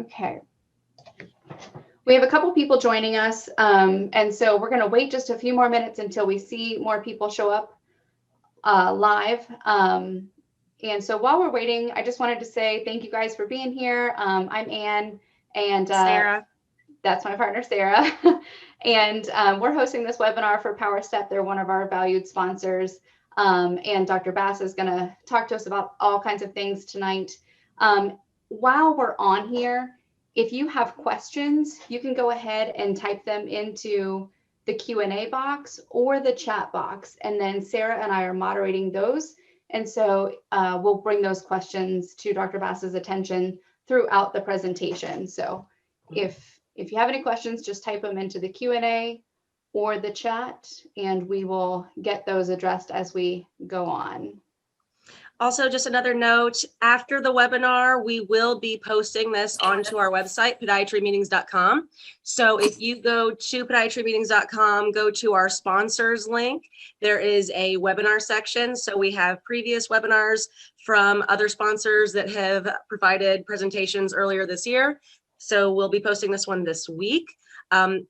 Okay. We have a couple people joining us, and so we're going to wait just a few more minutes until we see more people show up live. And so while we're waiting, I just wanted to say thank you guys for being here. I'm Ann, and Sarah. That's my partner, Sarah. And we're hosting this webinar for Powerstep. They're one of our valued sponsors. And Dr. Bass is going to talk to us about all kinds of things tonight. While we're on here, if you have questions, you can go ahead and type them into the Q&A box or the chat box. And then Sarah and I are moderating those. And so we'll bring those questions to Dr. Bass's attention throughout the presentation. So if you have any questions, just type them into the Q&A or the chat, and we will get those addressed as we go on. Also, just another note, after the webinar, we will be posting this onto our website, podiatrymeetings.com. So if you go to podiatrymeetings.com, go to our sponsors link, there is a webinar section. So we have previous webinars from other sponsors that have provided presentations earlier this year. So we'll be posting this one this week.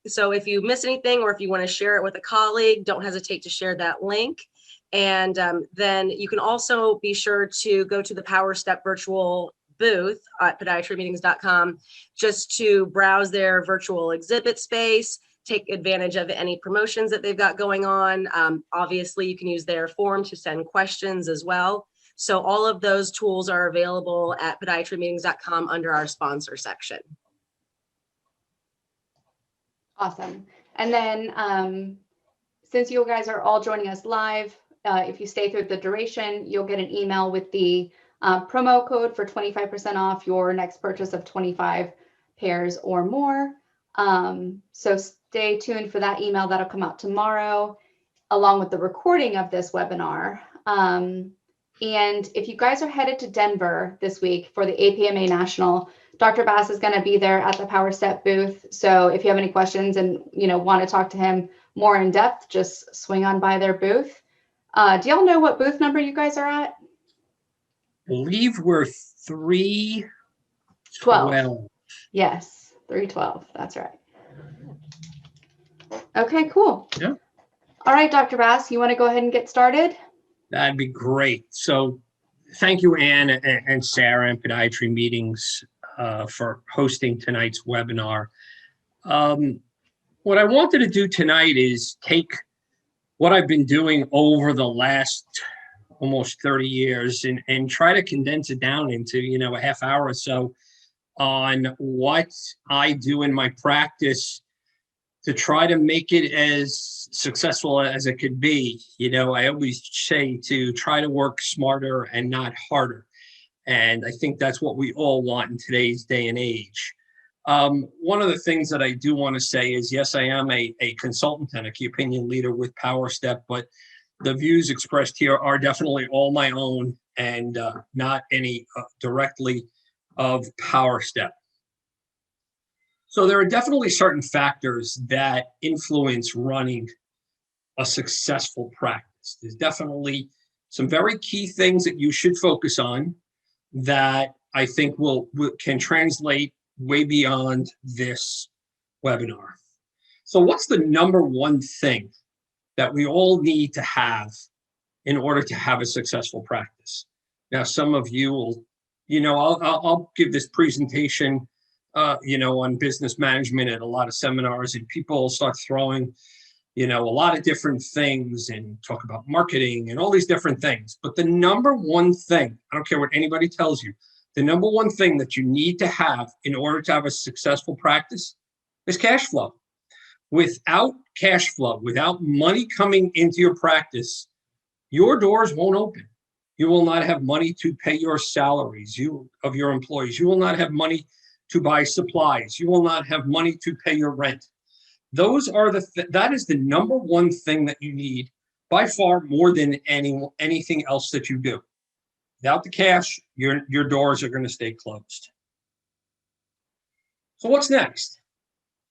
So if you miss anything or if you want to share it with a colleague, don't hesitate to share that link. And then you can also be sure to go to the Powerstep virtual booth at podiatrymeetings.com just to browse their virtual exhibit space, take advantage of any promotions that they've got going on. Obviously, you can use their form to send questions as well. So all of those tools are available at podiatrymeetings.com under our sponsor section. Awesome. And then since you guys are all joining us live, if you stay through the duration, you'll get an email with the promo code for 25% off your next purchase of 25 pairs or more. So stay tuned for that email. That'll come out tomorrow, along with the recording of this webinar. And if you guys are headed to Denver this week for the APMA National, Dr. Bass is going to be there at the Powerstep booth. So if you have any questions and want to talk to him more in depth, just swing on by their booth. Do y'all know what booth number you guys are at? I believe we're 312. Yes, 312. That's right. Okay, cool. Yeah. All right, Dr. Bass, you want to go ahead and get started? That'd be great. So thank you, Ann and Sarah and Podiatry Meetings for hosting tonight's webinar. What I wanted to do tonight is take what I've been doing over the last almost 30 years and try to condense it down into, a half hour or so on what I do in my practice to try to make it as successful as it could be. I always say to try to work smarter and not harder. And I think that's what we all want in today's day and age. One of the things that I do want to say is, yes, I am a consultant and a key opinion leader with Powerstep, but the views expressed here are definitely all my own and not any directly of Powerstep. So there are definitely certain factors that influence running a successful practice. There's definitely some very key things that you should focus on that I think can translate way beyond this webinar. So what's the number one thing that we all need to have in order to have a successful practice? Now, some of you will, I'll give this presentation, on business management at a lot of seminars, and people start throwing, a lot of different things and talk about marketing and all these different things. But the number one thing, I don't care what anybody tells you, the number one thing that you need to have in order to have a successful practice is cash flow. Without cash flow, without money coming into your practice, your doors won't open. You will not have money to pay your salaries of your employees. You will not have money to buy supplies. You will not have money to pay your rent. Those are that is the number one thing that you need by far, more than anything else that you do. Without the cash, your doors are going to stay closed. So what's next?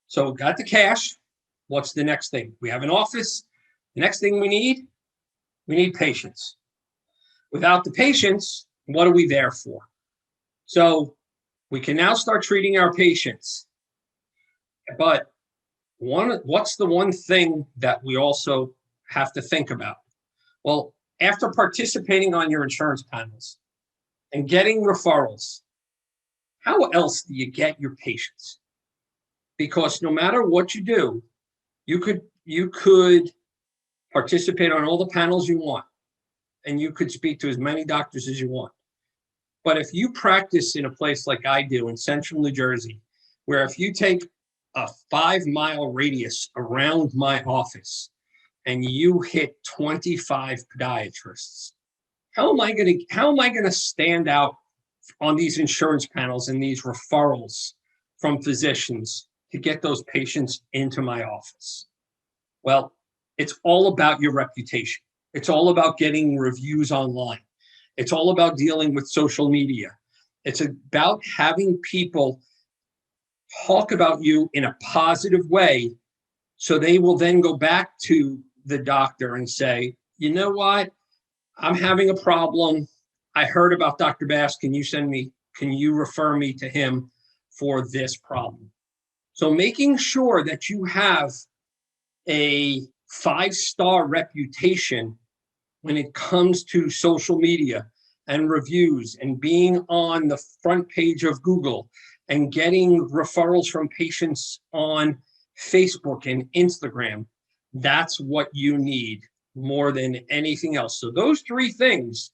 So we've got the cash. What's the next thing? We have an office. The next thing we need patience. Without the patience, what are we there for? So We can now start treating our patients. But what's the one thing that we also have to think about? Well, after participating on your insurance panels and getting referrals, how else do you get your patients? Because no matter what you do, you could participate on all the panels you want, and you could speak to as many doctors as you want. But if you practice in a place like I do in central New Jersey, where if you take a 5-mile radius around my office and you hit 25 podiatrists, how am I going to stand out on these insurance panels and these referrals from physicians to get those patients into my office? Well, it's all about your reputation. It's all about getting reviews online. It's all about dealing with social media. It's about having people talk about you in a positive way, so they will then go back to the doctor and say, you know what, I'm having a problem. I heard about Dr. Bass. Can you refer me to him for this problem? So making sure that you have a 5-star reputation when it comes to social media and reviews and being on the front page of Google and getting referrals from patients on Facebook and Instagram, that's what you need more than anything else. So those 3 things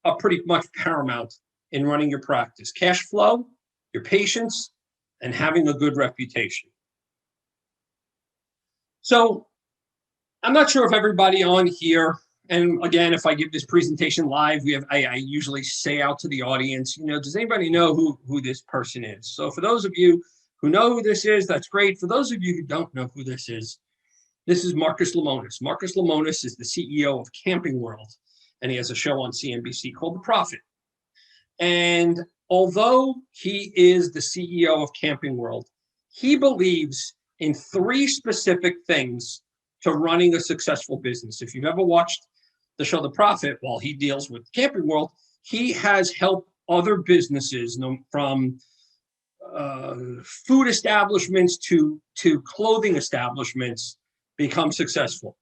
are pretty much paramount in running your practice: cash flow, your patients, and having a good reputation. So I'm not sure if everybody on here, and again, if I give this presentation live, I usually say out to the audience, does anybody know who this person is? So for those of you who know who this is, that's great. For those of you who don't know who this is Marcus Lemonis. Marcus Lemonis is the CEO of Camping World, and he has a show on CNBC called The Profit. And although he is the CEO of Camping World, he believes in 3 specific things to running a successful business. If you've ever watched the show The Profit, while he deals with Camping World, he has helped other businesses, from food establishments to clothing establishments, become successful.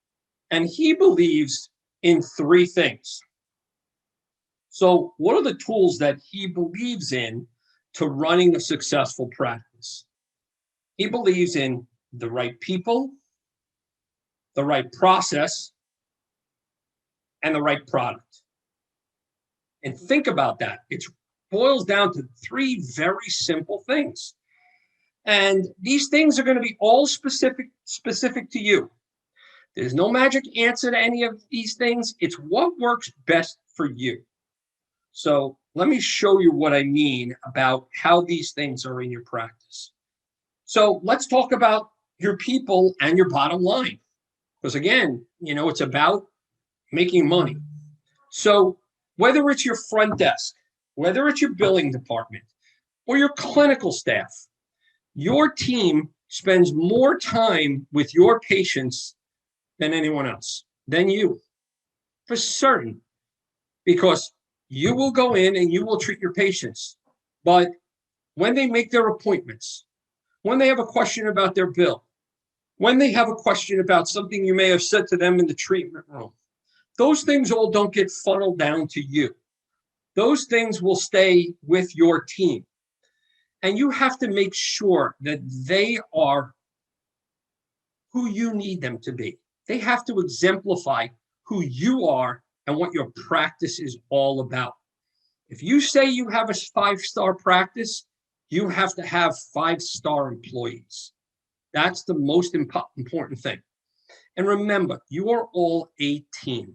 And he believes in 3 things. So what are the tools that he believes in to running a successful practice? He believes in the right people, the right process, and the right product. And think about that. It boils down to 3 very simple things. And these things are going to be all specific to you. There's no magic answer to any of these things. It's what works best for you. So let me show you what I mean about how these things are in your practice. So let's talk about your people and your bottom line. Because again, it's about making money. So whether it's your front desk, whether it's your billing department, or your clinical staff, your team spends more time with your patients than anyone else, than you, for certain, because you will go in and you will treat your patients. But when they make their appointments, when they have a question about their bill, when they have a question about something you may have said to them in the treatment room, those things all don't get funneled down to you. Those things will stay with your team. And you have to make sure that they are who you need them to be. They have to exemplify who you are and what your practice is all about. If you say you have a 5-star practice, you have to have 5-star employees. That's the most important thing. And remember, you are all a team.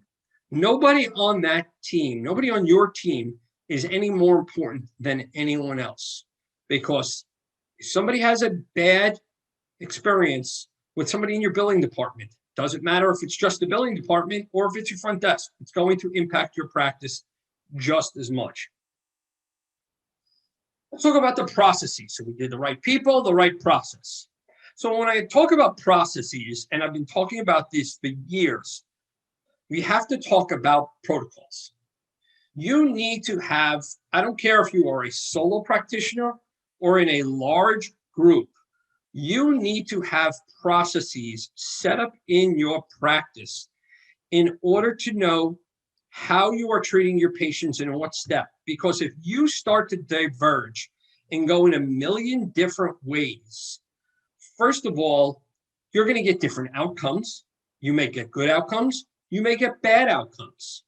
Nobody on that team, nobody on your team is any more important than anyone else. Because if somebody has a bad experience with somebody in your billing department, doesn't matter if it's just the billing department or if it's your front desk, it's going to impact your practice just as much. Let's talk about the processes. So we did the right people, the right process. So when I talk about processes, and I've been talking about this for years, we have to talk about protocols. You need to have, I don't care if you are a solo practitioner or in a large group, you need to have processes set up in your practice in order to know how you are treating your patients and in what step. Because if you start to diverge and go in a million different ways, first of all, you're going to get different outcomes. You may get good outcomes. You may get bad outcomes.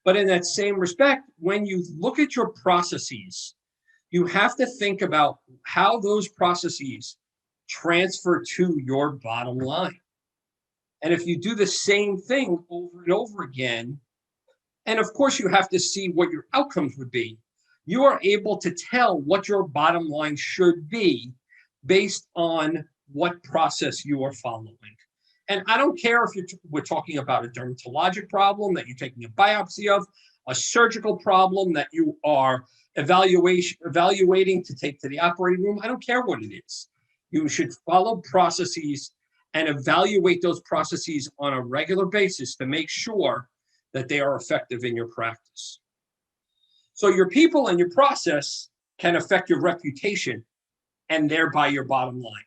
But in that same respect, when you look at your processes, you have to think about how those processes transfer to your bottom line. And if you do the same thing over and over again, and of course you have to see what your outcomes would be, you are able to tell what your bottom line should be based on what process you are following. And I don't care if we're talking about a dermatologic problem that you're taking a biopsy of, a surgical problem that you are evaluating to take to the operating room. I don't care what it is. You should follow processes and evaluate those processes on a regular basis to make sure that they are effective in your practice. So your people and your process can affect your reputation and thereby your bottom line.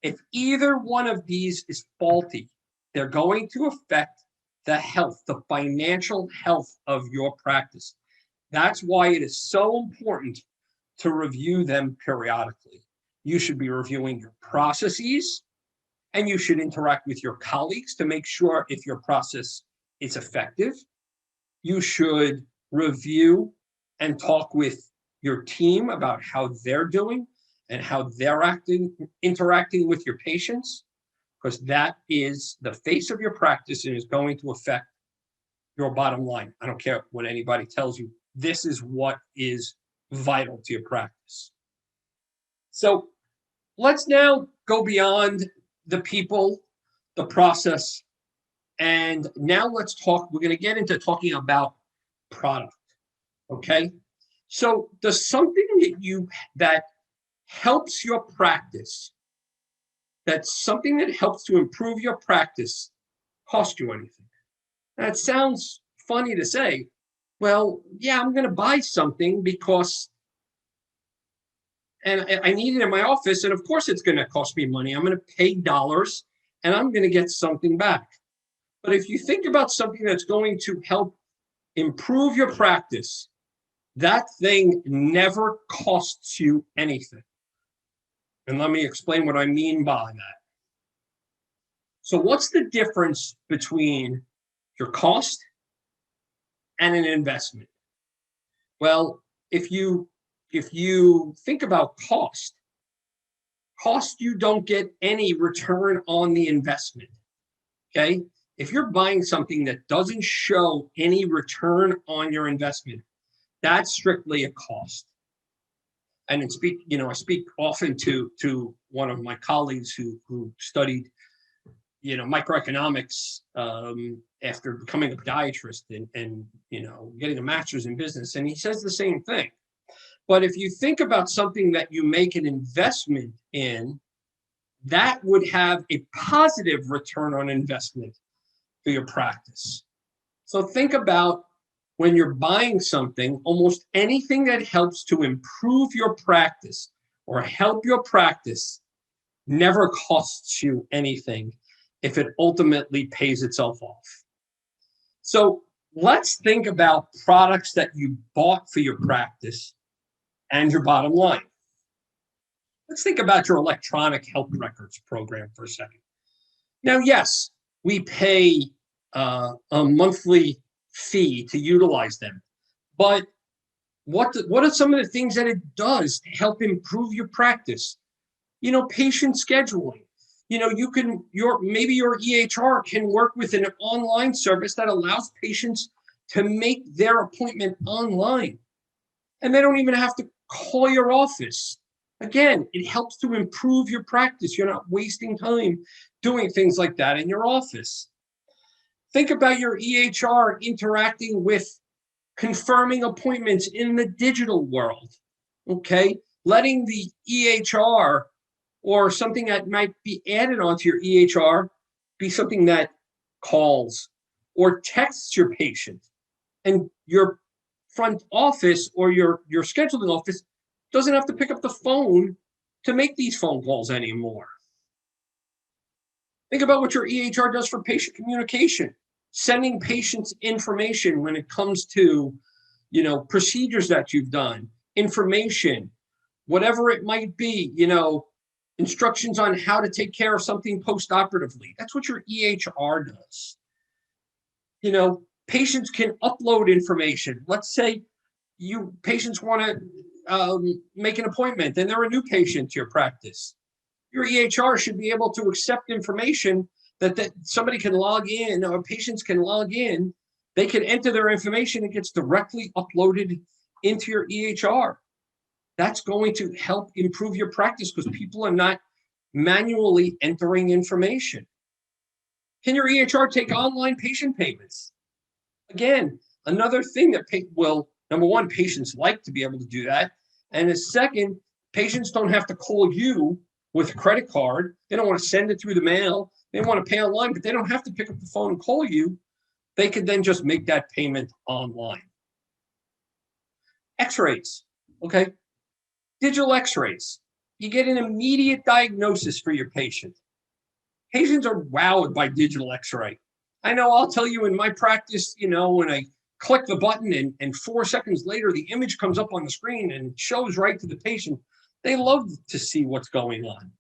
If either one of these is faulty, they're going to affect the health, the financial health of your practice. That's why it is so important to review them periodically. You should be reviewing your processes, and you should interact with your colleagues to make sure if your process is effective. You should review and talk with your team about how they're doing and how they're interacting with your patients, because that is the face of your practice and is going to affect your bottom line. I don't care what anybody tells you. This is what is vital to your practice. So let's now go beyond the people, the process, and now let's talk, we're going to get into talking about product, okay? So does something that helps your practice, that's something that helps to improve your practice, cost you anything? That sounds funny to say. Well, yeah, I'm going to buy something because I need it in my office, and of course it's going to cost me money. I'm going to pay dollars, and I'm going to get something back. But if you think about something that's going to help improve your practice, that thing never costs you anything. And let me explain what I mean by that. So what's the difference between your cost and an investment? Well, if you think about cost, you don't get any return on the investment, okay? If you're buying something that doesn't show any return on your investment, that's strictly a cost. And I speak often to one of my colleagues who studied, microeconomics after becoming a podiatrist and getting a master's in business, and he says the same thing. But if you think about something that you make an investment in, that would have a positive return on investment for your practice. So think about when you're buying something, almost anything that helps to improve your practice or help your practice never costs you anything if it ultimately pays itself off. So let's think about products that you bought for your practice and your bottom line. Let's think about your electronic health records program for a second. Now, yes, we pay a monthly fee to utilize them, but what are some of the things that it does to help improve your practice? Patient scheduling. Maybe your EHR can work with an online service that allows patients to make their appointment online, and they don't even have to call your office. Again, it helps to improve your practice. You're not wasting time doing things like that in your office. Think about your EHR interacting with confirming appointments in the digital world, okay? Letting the EHR or something that might be added onto your EHR be something that calls or texts your patient, and your front office or your scheduling office doesn't have to pick up the phone to make these phone calls anymore. Think about what your EHR does for patient communication, sending patients information when it comes to, procedures that you've done, information, whatever it might be, instructions on how to take care of something post-operatively. That's what your EHR does. Patients can upload information. Let's say patients want to make an appointment and they're a new patient to your practice. Your EHR should be able to accept information that somebody can log in, or patients can log in. They can enter their information. It gets directly uploaded into your EHR. That's going to help improve your practice because people are not manually entering information. Can your EHR take online patient payments? Again, another thing that, number one, patients like to be able to do that. And the second, patients don't have to call you with a credit card. They don't want to send it through the mail. They want to pay online, but they don't have to pick up the phone and call you. They could then just make that payment online. X-rays, okay? Digital X-rays. You get an immediate diagnosis for your patient. Patients are wowed by digital X-ray. I know I'll tell you in my practice, when I click the button and 4 seconds later, the image comes up on the screen and shows right to the patient. They love to see what's going on.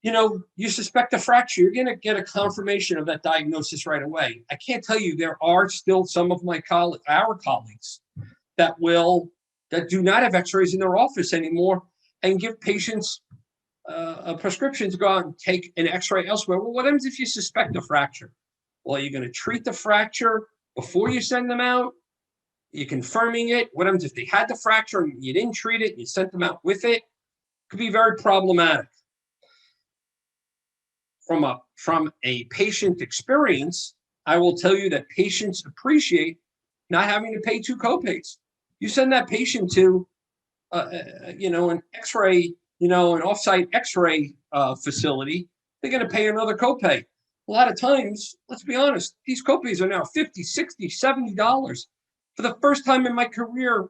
You suspect a fracture, you're going to get a confirmation of that diagnosis right away. I can't tell you, there are still some of our colleagues that do not have X-rays in their office anymore and give patients a prescription to go out and take an X-ray elsewhere. Well, what happens if you suspect a fracture? Well, you're going to treat the fracture before you send them out. You're confirming it. What happens if they had the fracture and you didn't treat it and you sent them out with it? Could be very problematic. From a patient experience, I will tell you that patients appreciate not having to pay 2 copays. You send that patient to, an X-ray, an offsite X-ray facility, they're going to pay another copay. A lot of times, let's be honest, these copays are now $50, $60, $70. For the first time in my career,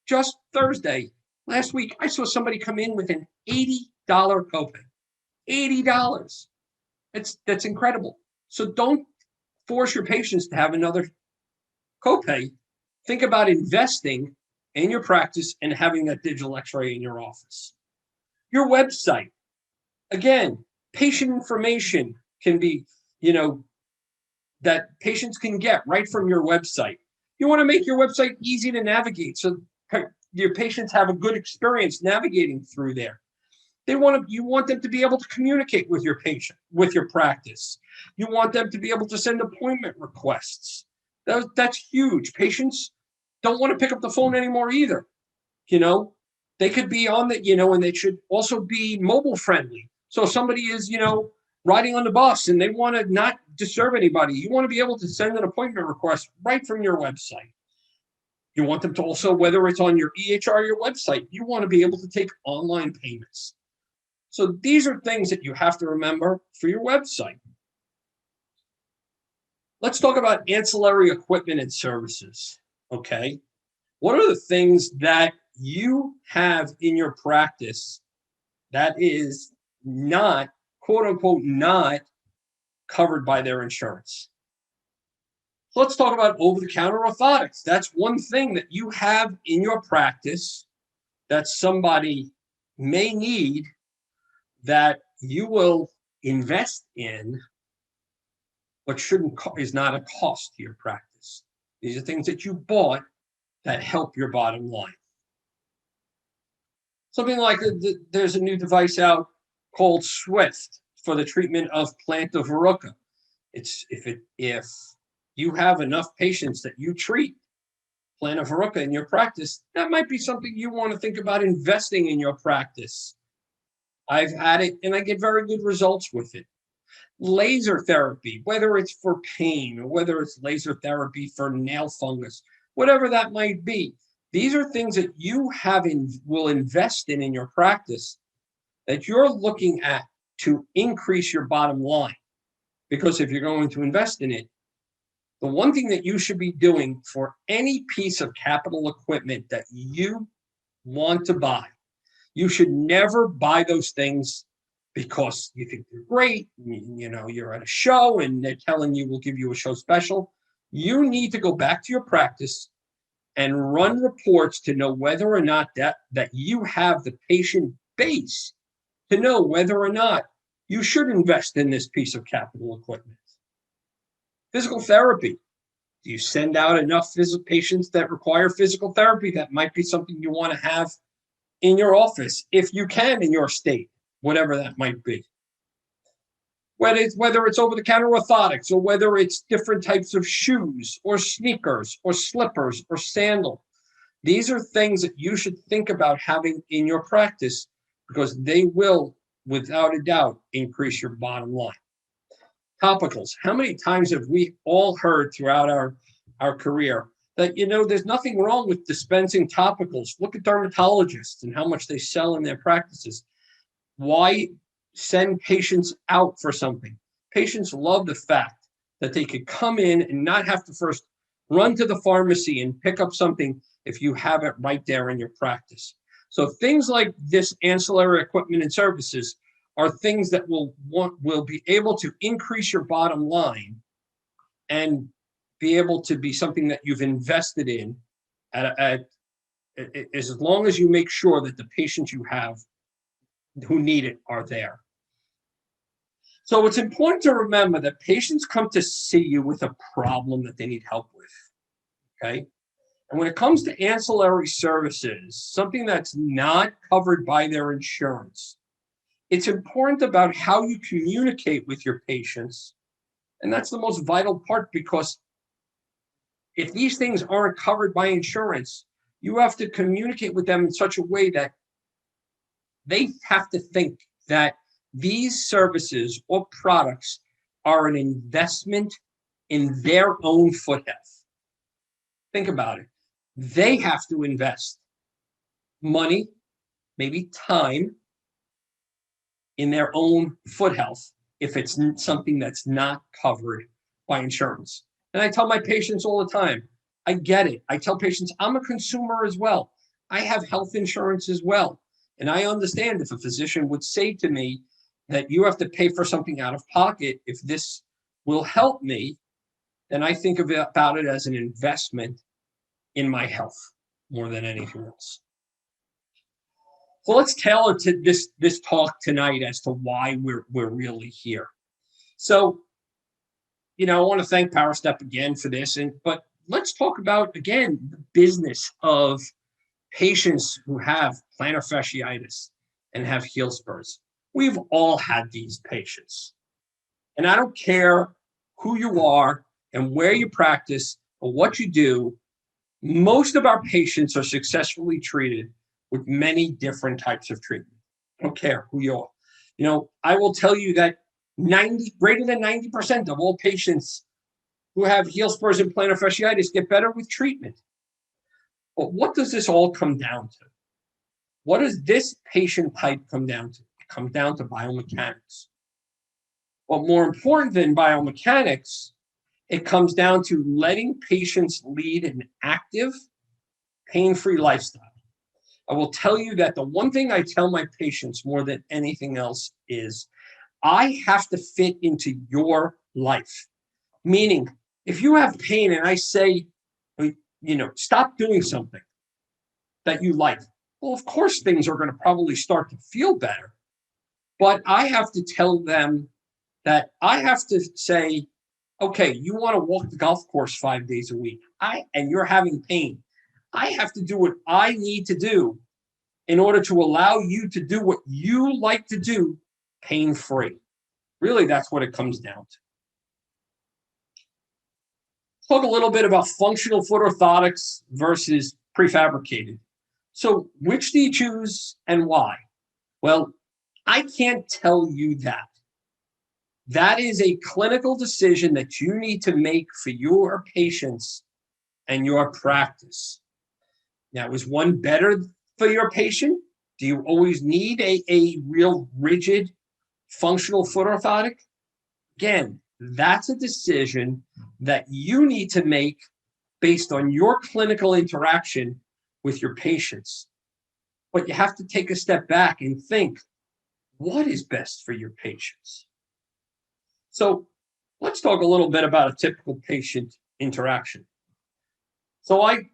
just Thursday, last week, I saw somebody come in with an $80 copay. $80. That's incredible. So don't force your patients to have another copay. Think about investing in your practice and having that digital X-ray in your office. Your website. Again, patient information can be, that patients can get right from your website. You want to make your website easy to navigate so your patients have a good experience navigating through there. You want them to be able to communicate with your patient, with your practice. You want them to be able to send appointment requests. That's huge. Patients don't want to pick up the phone anymore either. They could be on the, and they should also be mobile friendly. So if somebody is, riding on the bus and they want to not disturb anybody, you want to be able to send an appointment request right from your website. You want them to also, whether it's on your EHR or your website, you want to be able to take online payments. So these are things that you have to remember for your website. Let's talk about ancillary equipment and services, okay? What are the things that you have in your practice that is not, quote unquote, not covered by their insurance? So let's talk about over-the-counter orthotics. That's one thing that you have in your practice that somebody may need that you will invest in, but is not a cost to your practice. These are things that you bought that help your bottom line. Something like there's a new device out called Swift for the treatment of plantar verruca. If you have enough patients that you treat plantar verruca in your practice, that might be something you want to think about investing in your practice. I've had it and I get very good results with it. Laser therapy, whether it's for pain or whether it's laser therapy for nail fungus, whatever that might be. These are things that you will invest in your practice that you're looking at to increase your bottom line. Because if you're going to invest in it, the one thing that you should be doing for any piece of capital equipment that you want to buy. You should never buy those things because you think they're great. You know, you're at a show and they're telling you we'll give you a show special. You need to go back to your practice and run reports to know whether or not that you have the patient base to know whether or not you should invest in this piece of capital equipment. Physical therapy. Do you send out enough patients that require physical therapy? That might be something you want to have in your office, if you can, in your state, whatever that might be. Whether it's over-the-counter orthotics, or whether it's different types of shoes or sneakers or slippers or sandals. These are things that you should think about having in your practice because they will, without a doubt, increase your bottom line. Topicals. How many times have we all heard throughout our career that, you know, there's nothing wrong with dispensing topicals? Look at dermatologists and how much they sell in their practices. Why send patients out for something? Patients love the fact that they could come in and not have to first run to the pharmacy and pick up something if you have it right there in your practice. So things like this ancillary equipment and services are things that will be able to increase your bottom line and be able to be something that you've invested in as long as you make sure that the patients you have who need it are there. So it's important to remember that patients come to see you with a problem that they need help with, okay? And when it comes to ancillary services, something that's not covered by their insurance, it's important about how you communicate with your patients. And that's the most vital part, because if these things aren't covered by insurance, you have to communicate with them in such a way that they have to think that these services or products are an investment in their own foot health. Think about it. They have to invest money, maybe time, in their own foot health if it's something that's not covered by insurance. And I tell my patients all the time, I get it. I tell patients, I'm a consumer as well. I have health insurance as well. And I understand if a physician would say to me that you have to pay for something out of pocket, if this will help me, then I think about it as an investment in my health more than anything else. So let's tailor to this talk tonight as to why we're really here. So, you know, I want to thank Powerstep again for this, but let's talk about, again, the business of patients who have plantar fasciitis and have heel spurs. We've all had these patients. And I don't care who you are and where you practice or what you do, most of our patients are successfully treated with many different types of treatment. I don't care who you are. You know, I will tell you that greater than 90% of all patients who have heel spurs and plantar fasciitis get better with treatment. But what does this all come down to? What does this patient type come down to? It comes down to biomechanics. But more important than biomechanics, it comes down to letting patients lead an active, pain-free lifestyle. I will tell you that the one thing I tell my patients more than anything else is I have to fit into your life. Meaning, if you have pain and I say, you know, stop doing something that you like, well, of course, things are going to probably start to feel better. But I have to tell them that I have to say, okay, you want to walk the golf course 5 days a week, and you're having pain. I have to do what I need to do in order to allow you to do what you like to do pain-free. Really, that's what it comes down to. Talk a little bit about functional foot orthotics versus prefabricated. So which do you choose and why? Well, I can't tell you that. That is a clinical decision that you need to make for your patients and your practice. Now, is one better for your patient? Do you always need a real rigid functional foot orthotic? Again, that's a decision that you need to make based on your clinical interaction with your patients. but you have to take a step back and think, what is best for your patients? So let's talk a little bit about a typical patient interaction. So I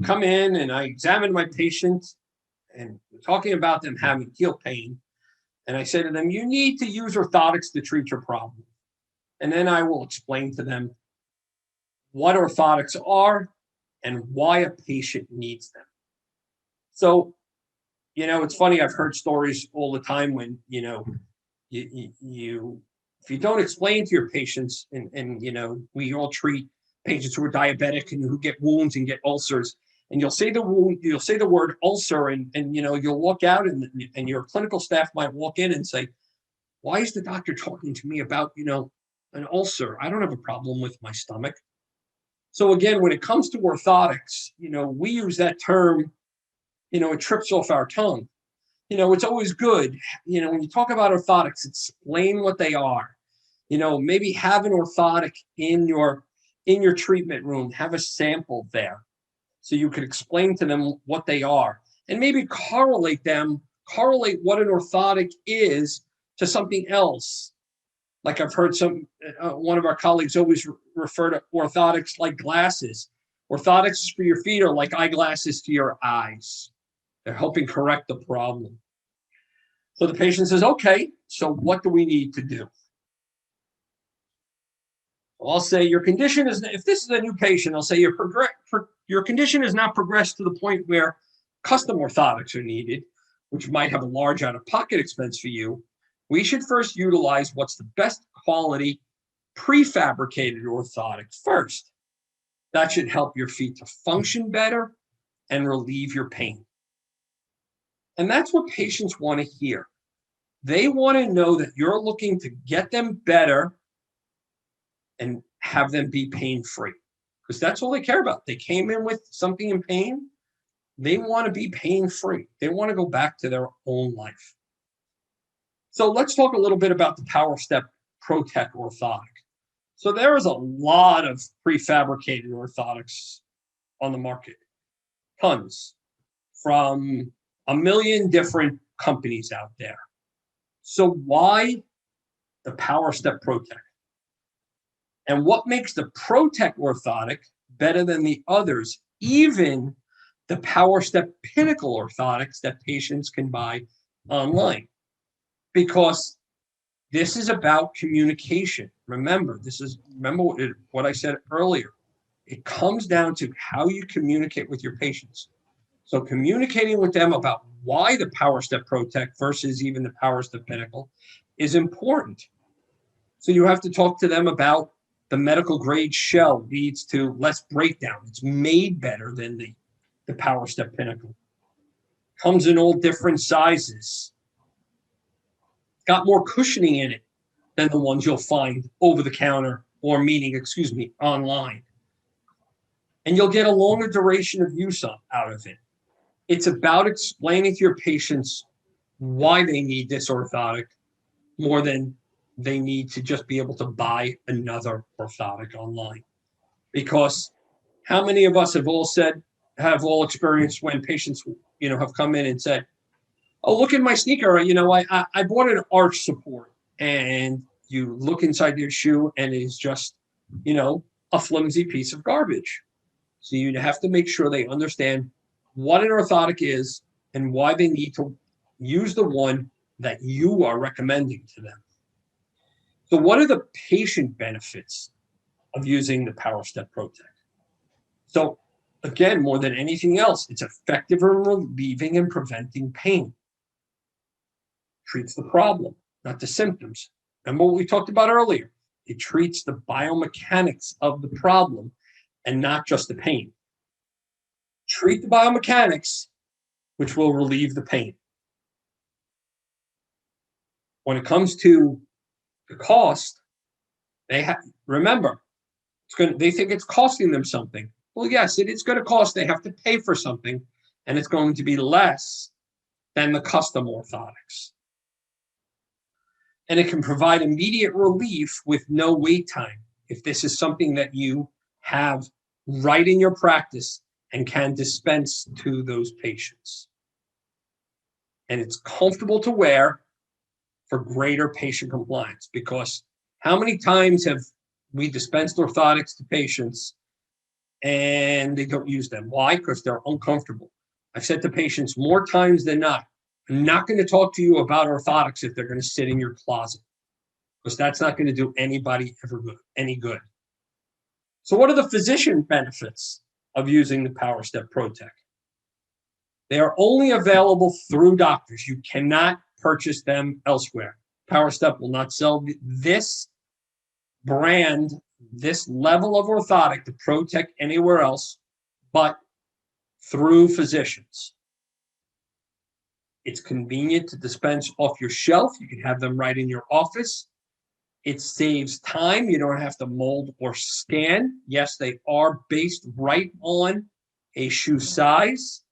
come in and I examine my patient, and we're talking about them having heel pain. And I say to them, you need to use orthotics to treat your problem. And then I will explain to them what orthotics are and why a patient needs them. So, it's funny, I've heard stories all the time when, you if you don't explain to your patients, and we all treat patients who are diabetic and who get wounds and get ulcers, and you'll say the word ulcer, and you'll walk out, and your clinical staff might walk in and say, why is the doctor talking to me about, an ulcer? I don't have a problem with my stomach. So again, when it comes to orthotics, we use that term, it trips off our tongue. It's always good, when you talk about orthotics, explain what they are. Maybe have an orthotic in your treatment room, have a sample there, so you could explain to them what they are, and maybe correlate what an orthotic is to something else. Like I've heard one of our colleagues always refer to orthotics like glasses. Orthotics for your feet are like eyeglasses to your eyes. They're helping correct the problem. So the patient says, okay, so what do we need to do? I'll say your condition is, if this is a new patient, I'll say your condition has not progressed to the point where custom orthotics are needed, which might have a large out-of-pocket expense for you. We should first utilize what's the best quality prefabricated orthotic first. That should help your feet to function better and relieve your pain. And that's what patients want to hear. They want to know that you're looking to get them better and have them be pain-free, because that's all they care about. They came in with something in pain. They want to be pain-free. They want to go back to their own life. So let's talk a little bit about the Powerstep Protech orthotic. So there is a lot of prefabricated orthotics on the market, tons, from a million different companies out there. So why the Powerstep Protech? And what makes the Protech orthotic better than the others, even the Powerstep Pinnacle orthotics that patients can buy online? Because this is about communication. Remember what I said earlier. It comes down to how you communicate with your patients. So communicating with them about why the Powerstep Protech versus even the Powerstep Pinnacle is important. So you have to talk to them about the medical grade shell leads to less breakdown. It's made better than the Powerstep Pinnacle. Comes in all different sizes. Got more cushioning in it than the ones you'll find over the counter or online. And you'll get a longer duration of use out of it. It's about explaining to your patients why they need this orthotic more than they need to just be able to buy another orthotic online. Because how many of us have all experienced when patients, have come in and said, oh, look at my sneaker, I bought an arch support, and you look inside your shoe and it is just, a flimsy piece of garbage. So you have to make sure they understand what an orthotic is and why they need to use the one that you are recommending to them. So what are the patient benefits of using the Powerstep Protech? So again, more than anything else, it's effective in relieving and preventing pain. Treats the problem, not the symptoms. Remember what we talked about earlier? It treats the biomechanics of the problem and not just the pain. Treat the biomechanics, which will relieve the pain. When it comes to the cost, they think it's costing them something. Well, yes, it is going to cost. They have to pay for something, and it's going to be less than the custom orthotics. And it can provide immediate relief with no wait time if this is something that you have right in your practice and can dispense to those patients. and it's comfortable to wear for greater patient compliance. Because how many times have we dispensed orthotics to patients and they don't use them? Why? Because they're uncomfortable. I've said to patients more times than not, I'm not going to talk to you about orthotics if they're going to sit in your closet, because that's not going to do anybody any good. So what are the physician benefits of using the Powerstep Protech? They are only available through doctors. You cannot purchase them elsewhere. Powerstep will not sell this brand, this level of orthotic, the Protech, anywhere else but through physicians. It's convenient to dispense off your shelf. You can have them right in your office. It saves time. You don't have to mold or scan. Yes, they are based right on a shoe size.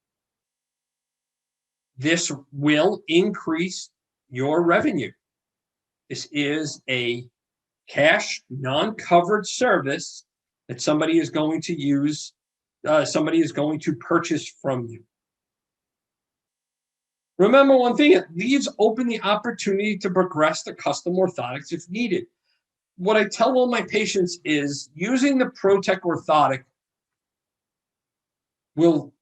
This will increase your revenue. This is a cash, non-covered service that somebody is going to use, somebody is going to purchase from you. Remember one thing, it leaves open the opportunity to progress the custom orthotics if needed. What I tell all my patients is using the Protech orthotic will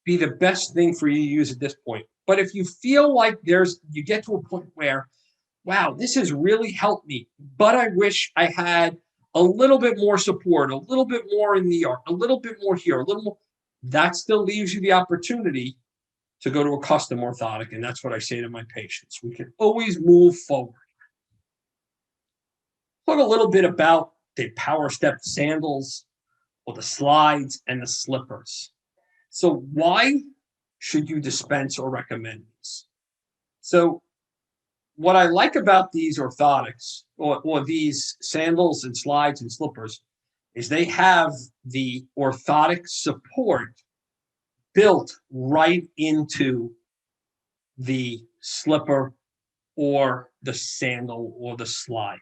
be the best thing for you to use at this point. But if you feel like you get to a point where, wow, this has really helped me, but I wish I had a little bit more support, a little bit more in the ER, a little bit more here, a little more, that still leaves you the opportunity to go to a custom orthotic. And that's what I say to my patients. We can always move forward. Talk a little bit about the Powerstep sandals or the slides and the slippers. So why should you dispense or recommend these? So what I like about these orthotics or these sandals and slides and slippers is they have the orthotic support built right into the slipper or the sandal or the slide.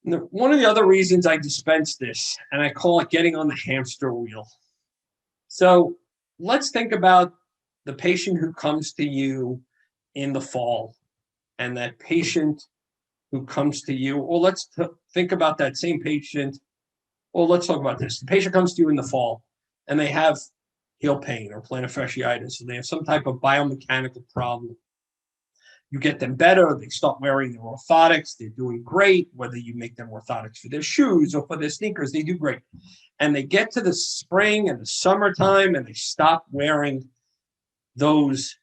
One of the other reasons I dispense this, and I call it getting on the hamster wheel. So let's think about the patient who comes to you in the fall, and that patient who comes to you, or let's think about that same patient. Well, let's talk about this. The patient comes to you in the fall, and they have heel pain or plantar fasciitis, and they have some type of biomechanical problem. You get them better. They start wearing their orthotics. They're doing great. Whether you make them orthotics for their shoes or for their sneakers, they do great. And they get to the spring and the summertime, and they stop wearing those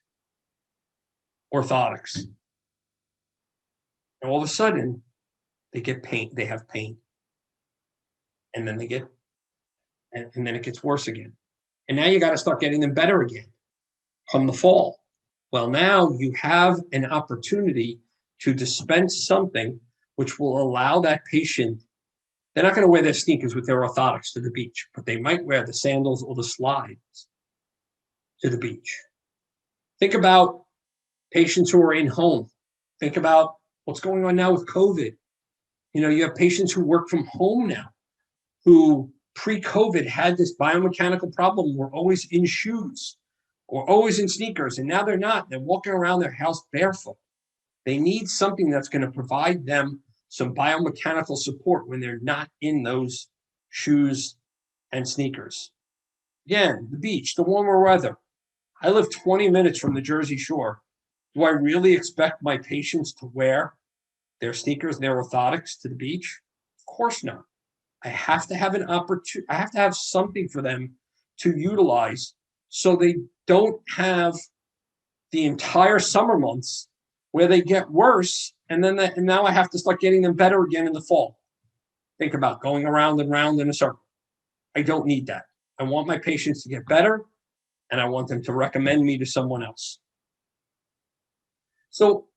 orthotics. And all of a sudden, they get pain. They have pain. And then and then it gets worse again. And now you got to start getting them better again come the fall. Well, now you have an opportunity to dispense something which will allow that patient, they're not going to wear their sneakers with their orthotics to the beach, but they might wear the sandals or the slides to the beach. Think about patients who are in home. Think about what's going on now with COVID. You have patients who work from home now, who pre-COVID had this biomechanical problem. We're always in shoes or always in sneakers, and now they're not. They're walking around their house barefoot. They need something that's going to provide them some biomechanical support when they're not in those shoes and sneakers. Again, the beach, the warmer weather. I live 20 minutes from the Jersey Shore. Do I really expect my patients to wear their sneakers and their orthotics to the beach? Of course not. I have to have an opportunity. I have to have something for them to utilize so they don't have the entire summer months where they get worse, and now I have to start getting them better again in the fall. Think about going around and round in a circle. I don't need that. I want my patients to get better, and I want them to recommend me to someone else. So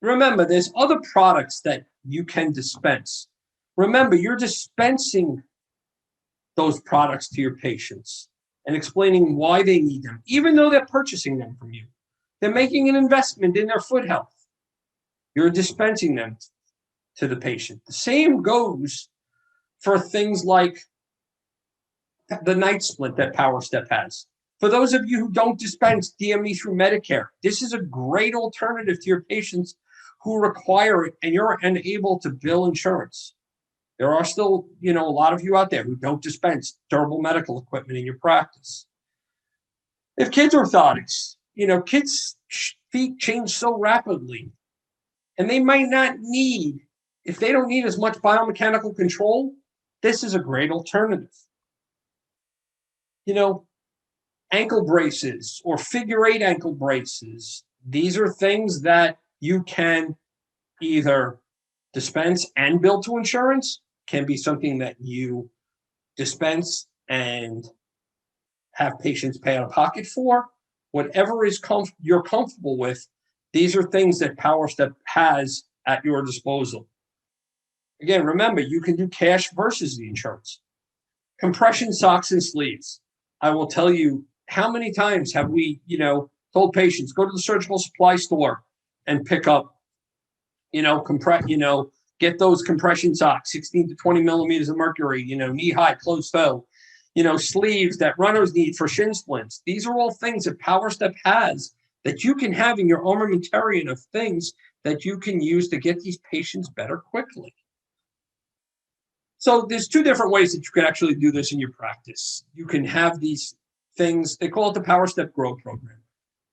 remember, there's other products that you can dispense. Remember, you're dispensing those products to your patients and explaining why they need them, even though they're purchasing them from you. They're making an investment in their foot health. You're dispensing them to the patient. The same goes for things like the night splint that Powerstep has. For those of you who don't dispense DME through Medicare, this is a great alternative to your patients who require it and you're unable to bill insurance. There are still, a lot of you out there who don't dispense durable medical equipment in your practice. If kids orthotics, kids' feet change so rapidly, and they might not need, if they don't need as much biomechanical control, this is a great alternative. Ankle braces or figure-8 ankle braces, these are things that you can either dispense and bill to insurance, can be something that you dispense and have patients pay out of pocket for. Whatever is you're comfortable with, these are things that Powerstep has at your disposal. Again, remember, you can do cash versus the insurance. Compression socks and sleeves. I will tell you, how many times have we, told patients, go to the surgical supply store and pick up, get those compression socks, 16 to 20 millimeters of mercury, knee high, closed toe, sleeves that runners need for shin splints. These are all things that Powerstep has that you can have in your armamentarium of things that you can use to get these patients better quickly. So there's two different ways that you can actually do this in your practice. You can have these things, they call it the Powerstep G.R.O.W program.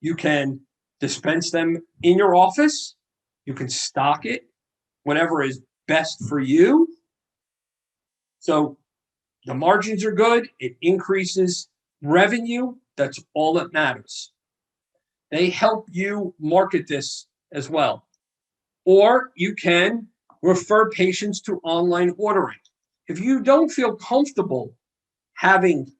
You can dispense them in your office. You can stock it, whatever is best for you. So the margins are good. It increases revenue. That's all that matters. They help you market this as well. Or you can refer patients to online ordering. If you don't feel comfortable having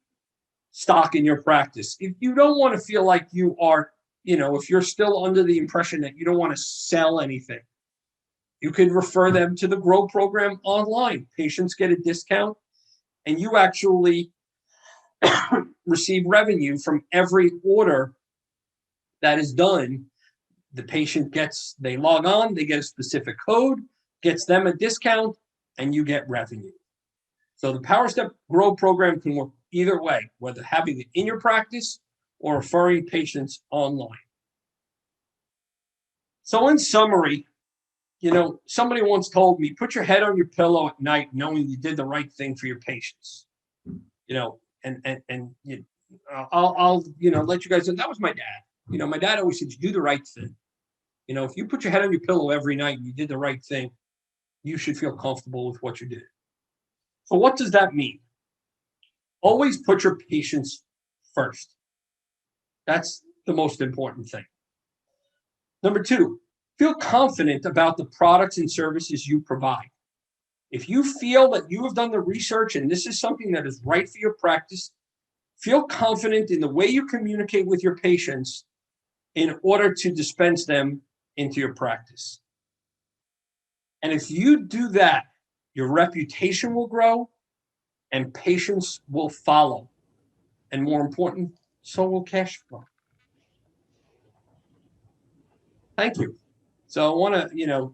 stock in your practice, if you don't want to feel like you are, if you're still under the impression that you don't want to sell anything, you can refer them to the G.R.O.W program online. Patients get a discount and you actually receive revenue from every order that is done. The patient they log on, they get a specific code, gets them a discount, and you get revenue. So the Powerstep G.R.O.W program can work either way, whether having it in your practice or referring patients online. So in summary, somebody once told me, put your head on your pillow at night knowing you did the right thing for your patients. I'll let you guys know, that was my dad. My dad always said, you do the right thing. If you put your head on your pillow every night and you did the right thing, you should feel comfortable with what you did. So what does that mean? Always put your patients first. That's the most important thing. Number 2, feel confident about the products and services you provide. If you feel that you have done the research and this is something that is right for your practice, feel confident in the way you communicate with your patients in order to dispense them into your practice. And if you do that, your reputation will grow and patients will follow. And more important, so will cash flow. Thank you. So I want to,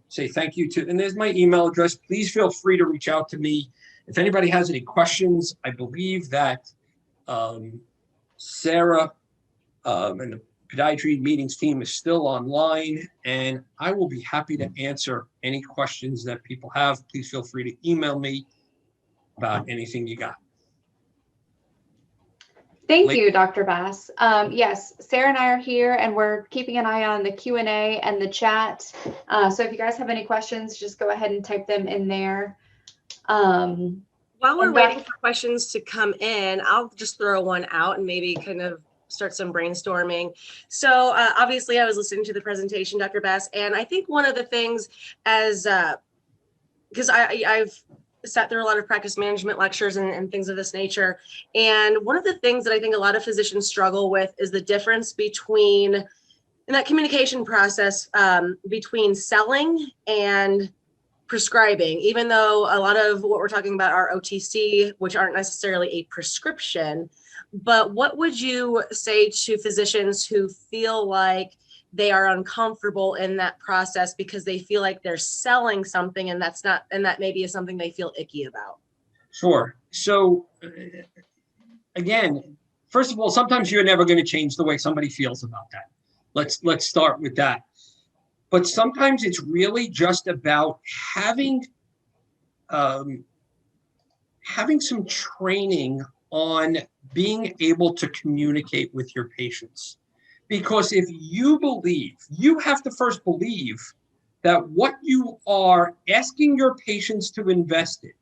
say thank you to, and there's my email address. Please feel free to reach out to me. If anybody has any questions, I believe that Sarah and the podiatry meetings team is still online, and I will be happy to answer any questions that people have. Please feel free to email me about anything you got. Thank you, Dr. Bass. Yes, Sarah and I are here, and we're keeping an eye on the Q&A and the chat. So if you guys have any questions, just go ahead and type them in there. While we're waiting for questions to come in, I'll just throw one out and maybe kind of start some brainstorming. So obviously I was listening to the presentation, Dr. Bass, and I think one of the things because I've sat through a lot of practice management lectures and things of this nature. And one of the things that I think a lot of physicians struggle with is the difference between, in that communication process, between selling and prescribing, even though a lot of what we're talking about are OTC, which aren't necessarily a prescription. But what would you say to physicians who feel like they are uncomfortable in that process because they feel like they're selling something and that's not, and that maybe is something they feel icky about? Sure. So again, first of all, sometimes you're never going to change the way somebody feels about that. Let's start with that. But sometimes it's really just about having some training on being able to communicate with your patients. Because if you believe, you have to first believe that what you are asking your patients to invest in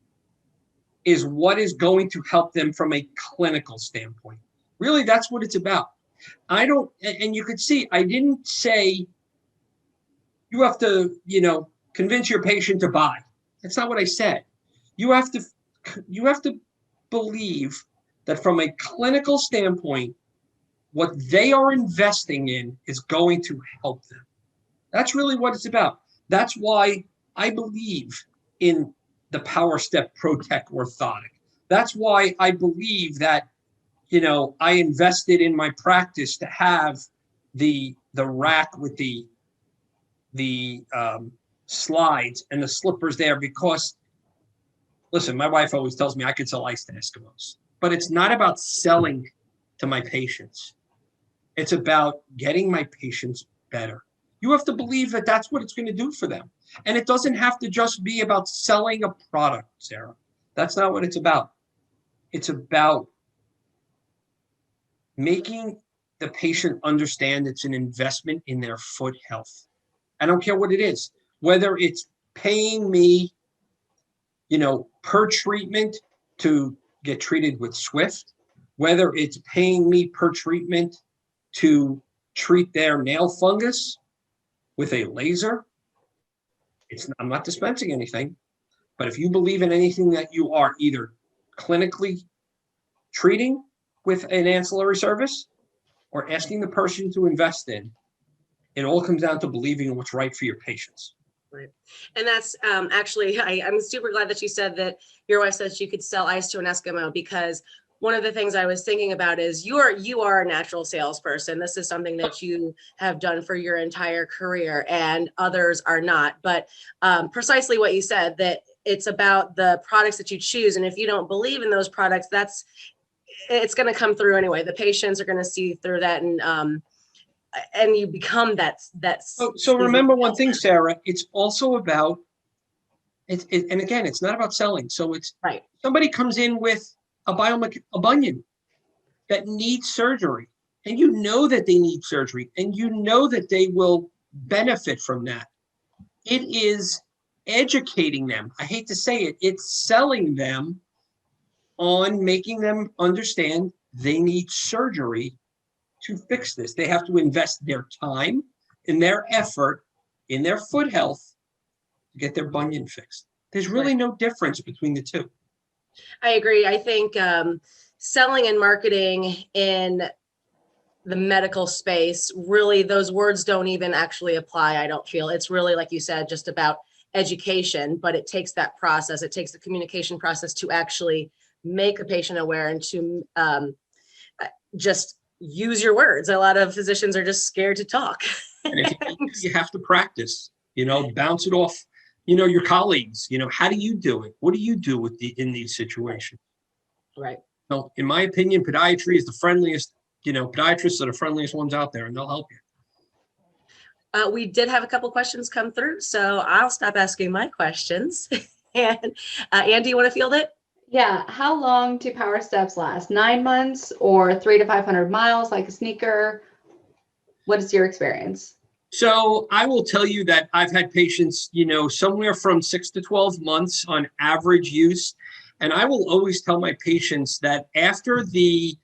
is what is going to help them from a clinical standpoint. Really, that's what it's about. And you could see, I didn't say you have to, convince your patient to buy. That's not what I said. You have to believe that from a clinical standpoint, what they are investing in is going to help them. That's really what it's about. That's why I believe in the Powerstep Protech orthotic. That's why I believe that, I invested in my practice to have the rack with the slides and the slippers there, because listen, my wife always tells me I could sell ice to Eskimos, but it's not about selling to my patients. It's about getting my patients better. You have to believe that that's what it's going to do for them. And it doesn't have to just be about selling a product, Sarah. That's not what it's about. It's about making the patient understand it's an investment in their foot health. I don't care what it is, whether it's paying me, per treatment to get treated with Swift, whether it's paying me per treatment to treat their nail fungus with a laser. I'm not dispensing anything, but if you believe in anything that you are either clinically treating with an ancillary service or asking the person to invest in, it all comes down to believing in what's right for your patients. Right. And that's actually, I'm super glad that you said that your wife said she could sell ice to an Eskimo, because one of the things I was thinking about is you are a natural salesperson. This is something that you have done for your entire career, and others are not. But precisely what you said, that it's about the products that you choose. And if you don't believe in those products, it's going to come through anyway. The patients are going to see through that, and you become that. So remember one thing, Sarah, it's also about, and again, it's not about selling. So it's right. Somebody comes in with a bunion that needs surgery, and you know that they need surgery, and you know that they will benefit from that. It is educating them. I hate to say it, it's selling them on making them understand they need surgery to fix this. They have to invest their time and their effort in their foot health to get their bunion fixed. There's really no difference between the two. I agree. I think selling and marketing in the medical space, really, those words don't even actually apply. I don't feel it's really, like you said, just about education, but it takes that process. It takes the communication process to actually make a patient aware and to just use your words. A lot of physicians are just scared to talk. And if you have to practice, bounce it off, your colleagues, how do you do it? What do you do in these situations? Right. So in my opinion, podiatry is the friendliest, podiatrists are the friendliest ones out there, and they'll help you. We did have a couple questions come through, so I'll stop asking my questions. And Andy, you want to field it? Yeah. How long do power steps last? 9 months or 300 to 500 miles, like a sneaker? What is your experience? So I will tell you that I've had patients, somewhere from 6 to 12 months on average use. And I will always tell my patients that after the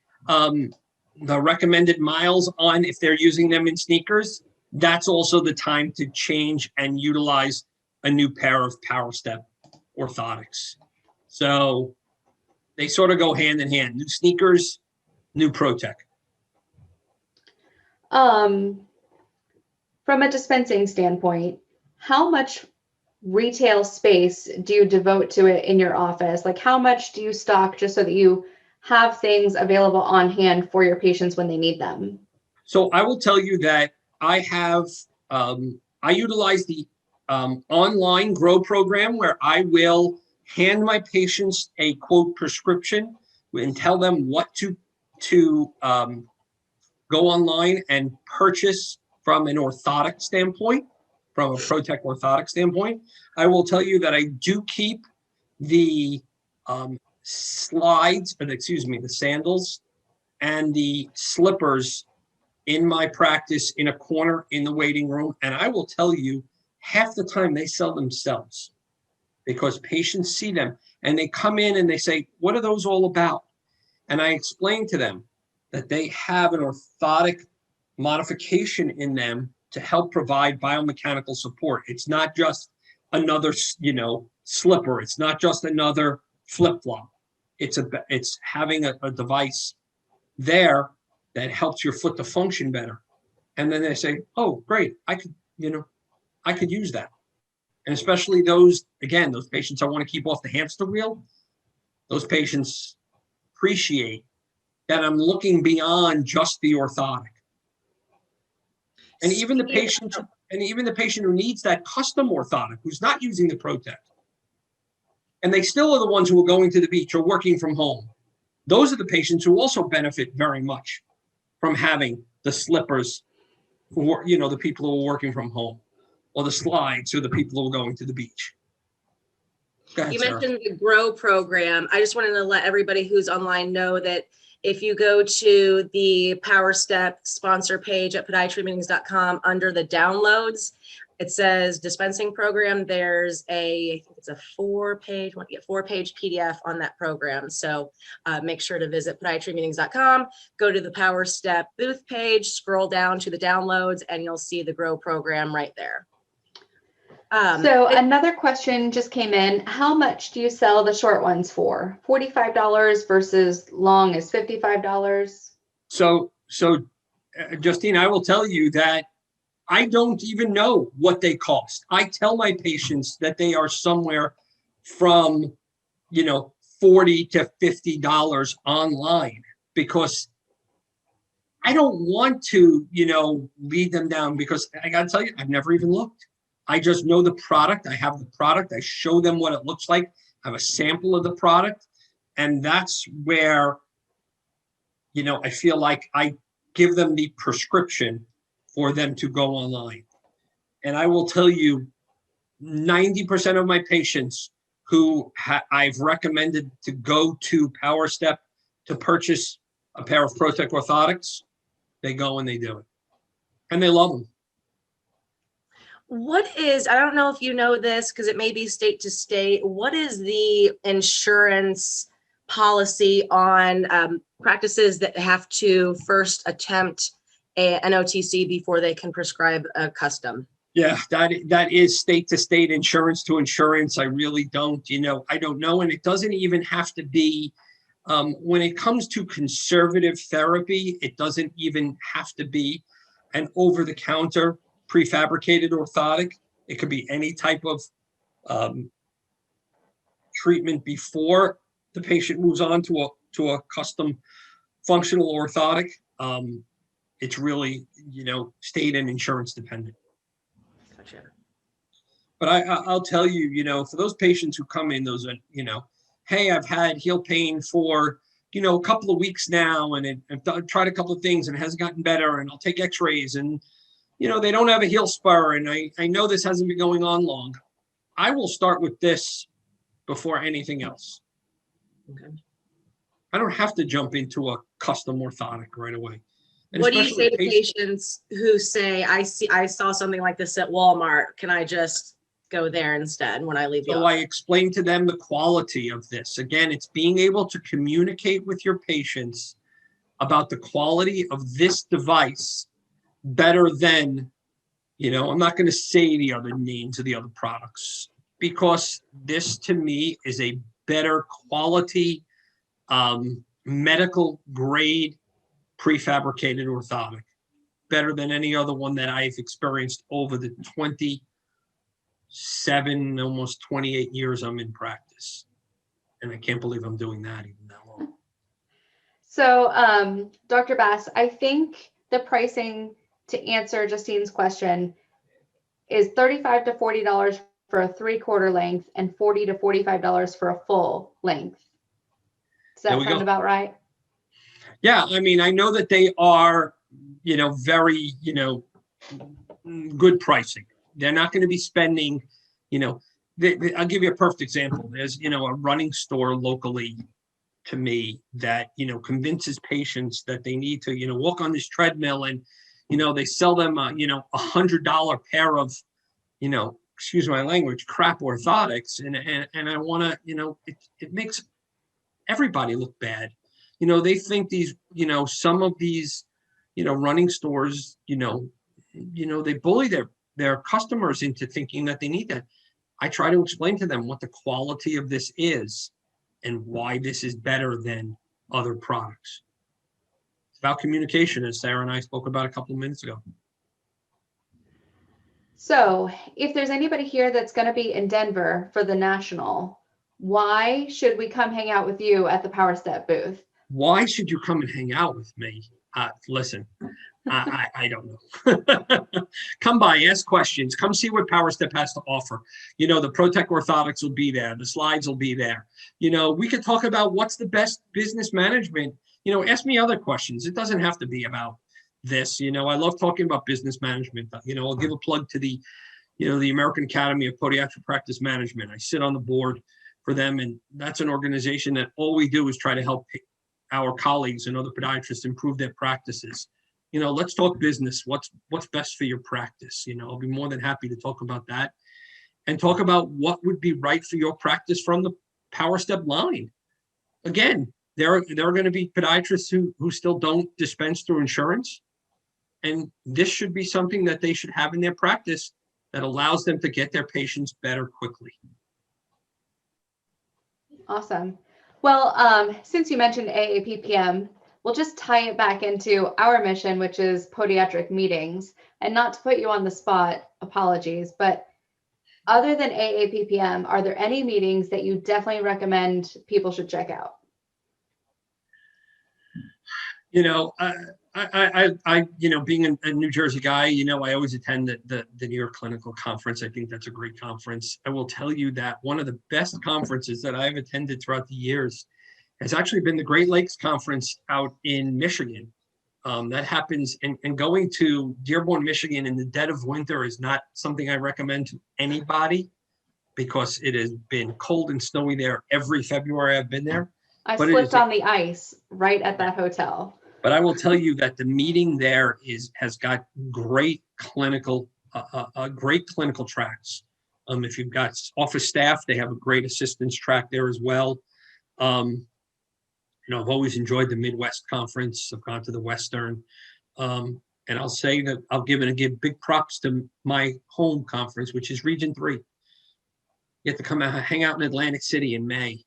recommended miles on, if they're using them in sneakers, that's also the time to change and utilize a new pair of Powerstep orthotics. So they sort of go hand in hand. New sneakers, new Protech. From a dispensing standpoint, how much retail space do you devote to it in your office? Like, how much do you stock just so that you have things available on hand for your patients when they need them? So I will tell you that I have, I utilize the online G.R.O.W program, where I will hand my patients a quote prescription and tell them what to to go online and purchase from an orthotic standpoint, from a Protech orthotic standpoint, I will tell you that I do keep the slides, or excuse me, the sandals and the slippers in my practice in a corner in the waiting room. And I will tell you, half the time they sell themselves because patients see them and they come in and they say, what are those all about? And I explain to them that they have an orthotic modification in them to help provide biomechanical support. It's not just another, slipper. It's not just another flip-flop. It's having a device there that helps your foot to function better. And then they say, oh, great, I could use that. And especially those patients I want to keep off the hamster wheel, those patients appreciate that I'm looking beyond just the orthotic. And even the patient who needs that custom orthotic, who's not using the Protech, and they still are the ones who are going to the beach or working from home. Those are the patients who also benefit very much from having the slippers for, the people who are working from home, or the slides for the people who are going to the beach. Go ahead, You Sarah. mentioned the G.R.O.W program. I just wanted to let everybody who's online know that if you go to the Powerstep sponsor page at podiatrymeetings.com under the downloads, it says dispensing program. There's I think it's a 4-page PDF on that program. So make sure to visit podiatrymeetings.com, go to the Powerstep booth page, scroll down to the downloads, and you'll see the G.R.O.W program right there. So another question just came in. How much do you sell the short ones for? $45 versus long is $55? So Justine, I will tell you that I don't even know what they cost. I tell my patients that they are somewhere from, $40 to $50 online, because I don't want to, lead them down, because I got to tell you, I've never even looked. I just know the product. I have the product. I show them what it looks like. I have a sample of the product. And that's where, I feel like I give them the prescription for them to go online. And I will tell you, 90% of my patients who I've recommended to go to Powerstep to purchase a pair of Protech orthotics, they go and they do it. And they love them. I don't know if you know this because it may be state to state, what is the insurance policy on practices that have to first attempt an OTC before they can prescribe a custom? Yeah, that is state to state, insurance to insurance. I really don't, I don't know. And it doesn't even have to be, when it comes to conservative therapy, it doesn't even have to be an over-the-counter prefabricated orthotic. It could be any type of treatment before the patient moves on to a custom functional orthotic. It's really, state and insurance dependent. Gotcha. But I'll tell you, for those patients who come in, those are, hey, I've had heel pain for, a couple of weeks now, and I've tried a couple of things and it hasn't gotten better, and I'll take x-rays, and, they don't have a heel spur, and I know this hasn't been going on long. I will start with this before anything else. Okay. I don't have to jump into a custom orthotic right away. And what do you say to patients patients who say, I saw something like this at Walmart, can I just go there instead when I leave the So office? I explain to them the quality of this. Again, it's being able to communicate with your patients about the quality of this device better than, I'm not going to say the other names of the other products, because this to me is a better quality, medical grade prefabricated orthotic, better than any other one that I've experienced over the 27, almost 28 years I'm in practice. And I can't believe I'm doing that even that long. So, Dr. Bass, I think the pricing, to answer Justine's question, is $35 to $40 for a 3/4 length and $40 to $45 for a full length. Does that sound about right? Yeah, I mean, I know that they are, very, good pricing. They're not going to be spending, I'll give you a perfect example. There's, a running store locally to me that, convinces patients that they need to, walk on this treadmill, and, they sell them, $100 pair of, excuse my language, crap orthotics. And I want to, it makes everybody look bad. They think these, some of these, running stores, they bully their customers into thinking that they need that. I try to explain to them what the quality of this is and why this is better than other products. It's about communication, as Sarah and I spoke about a couple of minutes ago. So if there's anybody here that's going to be in Denver for the National, why should we come hang out with you at the Powerstep booth? Why should you come and hang out with me? Listen, I don't know. Come by, ask questions, come see what Powerstep has to offer. The Protech orthotics will be there. The slides will be there. We could talk about what's the best business management. Ask me other questions. It doesn't have to be about this. I love talking about business management. I'll give a plug to the American Academy of Podiatric Practice Management. I sit on the board for them, and that's an organization that all we do is try to help our colleagues and other podiatrists improve their practices. Let's talk business. What's best for your practice? I'll be more than happy to talk about that and talk about what would be right for your practice from the Powerstep line. Again, there are going to be podiatrists who still don't dispense through insurance. And this should be something that they should have in their practice that allows them to get their patients better quickly. Awesome. Well, since you mentioned AAPPM, we'll just tie it back into our mission, which is podiatric meetings. And not to put you on the spot, apologies, but other than AAPPM, are there any meetings that you definitely recommend people should check out? I being a New Jersey guy, I always attend the New York Clinical Conference. I think that's a great conference. I will tell you that one of the best conferences that I've attended throughout the years has actually been the Great Lakes Conference out in Michigan. That happens, and going to Dearborn, Michigan in the dead of winter is not something I recommend to anybody because it has been cold and snowy there every February I've been there. I slipped on the ice right at that hotel. But I will tell you that the meeting there has got great clinical tracks. If you've got office staff, they have a great assistance track there as well. I've always enjoyed the Midwest Conference. I've gone to the Western. And I'll say that I'll give big props to my home conference, which is Region 3. You get to come out, hang out in Atlantic City in May,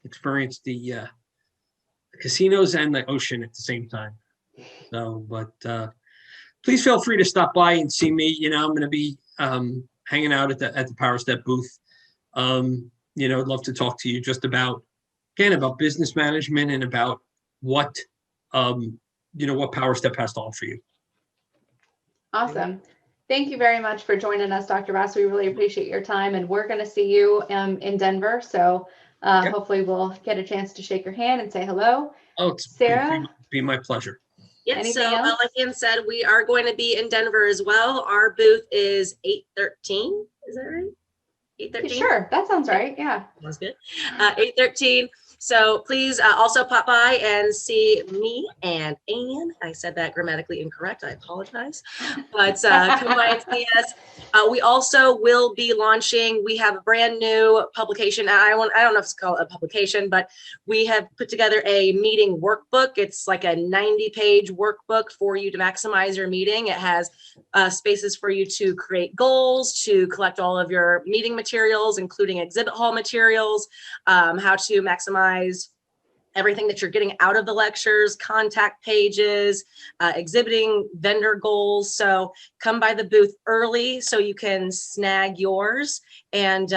experience the casinos and the ocean at the same time. So, but please feel free to stop by and see me. I'm going to be hanging out at the Powerstep booth. I'd love to talk to you just about business management and about what Powerstep has to offer you. Awesome. Thank you very much for joining us, Dr. Bass. We really appreciate your time, and we're going to see you in Denver. So hopefully we'll get a chance to shake your hand and say hello. Oh, it's Sarah? be my pleasure. Yes, so like Ian said, we are going to be in Denver as well. Our booth is 813. Is that right? 813? Sure, that sounds right. Yeah. Sounds good. 813. So please also pop by and see me and Anne. I said that grammatically incorrect. I apologize. But come by and see us. We also will be launching. We have a brand new publication. I don't know if it's called a publication, but we have put together a meeting workbook. It's like a 90-page workbook for you to maximize your meeting. It has spaces for you to create goals, to collect all of your meeting materials, including exhibit hall materials, how to maximize everything that you're getting out of the lectures, contact pages, exhibiting vendor goals. So come by the booth early so you can snag yours, and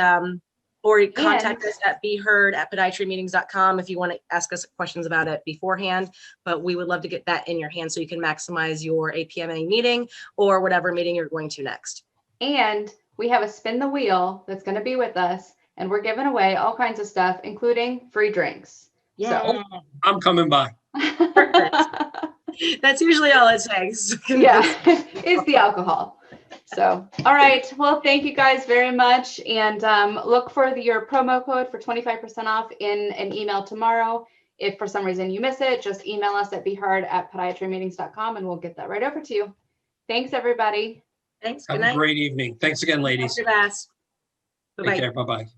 or contact us at beheard@podiatrymeetings.com if you want to ask us questions about it beforehand. But we would love to get that in your hand so you can maximize your APMA meeting or whatever meeting you're going to next. And we have a spin the wheel that's going to be with us, and we're giving away all kinds of stuff, including free drinks. Yeah. So I'm coming by. That's usually all it takes. Yeah, it's the alcohol. So, all right. Well, thank you guys very much. And look for your promo code for 25% off in an email tomorrow. If for some reason you miss it, just email us at behard@podiatrymeetings.com and we'll get that right over to you. Thanks, everybody. Thanks. Have Good a night. great evening. Thanks again, ladies. Dr. Bass. Take Bye-bye. care. Bye-bye.